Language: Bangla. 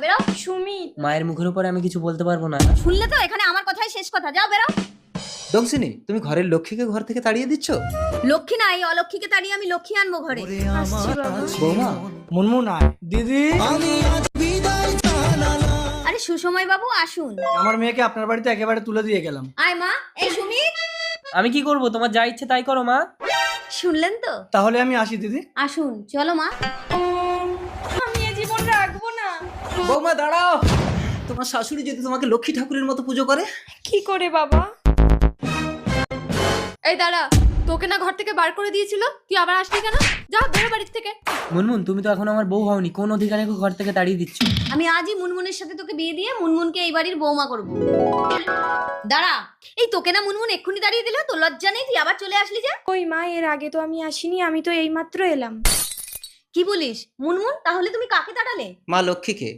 বেরো সুমি। মায়ের মুখের উপরে আমি কিছু বলতে পারবো না। শুনলে তো, এখানে আমার কথাই শেষ কথা। যাও বেরো। দংশিনী, তুমি ঘরের লক্ষ্মীকে ঘর থেকে তাড়িয়ে দিচ্ছ? লক্ষ্মী না, এই অলক্ষ্মীকে তাড়িয়ে আমি লক্ষ্মী আনবো ঘরে। আসছি বাবা। বৌমা, মুনমুন আয়। দিদি, আরে সুসময় বাবু আসুন। আমার মেয়েকে আপনার বাড়িতে একেবারে তুলে দিয়ে গেলাম। আয় মা। এই সুমি, আমি কি করব? তোমার যা ইচ্ছে তাই করো মা। শুনলেন তো? তাহলে আমি আসি দিদি। আসুন, চলো মা। আমি এ জীবন রাখবো না। বৌমা দাঁড়াও। তোমার শাশুড়ি যদি তোমাকে লক্ষ্মী ঠাকুরের মতো পুজো করে? কি করে বাবা? এই দাঁড়া, তোকে না ঘর থেকে বার করে দিয়েছিল, তুই আবার আসলি কেন? যা বেরো বাড়ির থেকে। মুনমুন, তুমি তো এখন আমার বউ হওনি, কোন অধিকারে ঘর থেকে তাড়িয়ে দিচ্ছ? আমি আজই মুনমুনের সাথে তোকে বিয়ে দিয়ে মুনমুনকে এই বাড়ির বৌমা করব। দাঁড়া, এই তোকে না মুনমুন এক্ষুনি দাঁড়িয়ে দিল, তোর লজ্জা নেই? তুই আবার চলে আসলি যে? ওই মা, এর আগে তো আমি আসিনি, আমি তো এইমাত্র এলাম। কি বলিস মুনমুন? তাহলে তুমি কাকে তাড়ালে? মা লক্ষ্মীকে।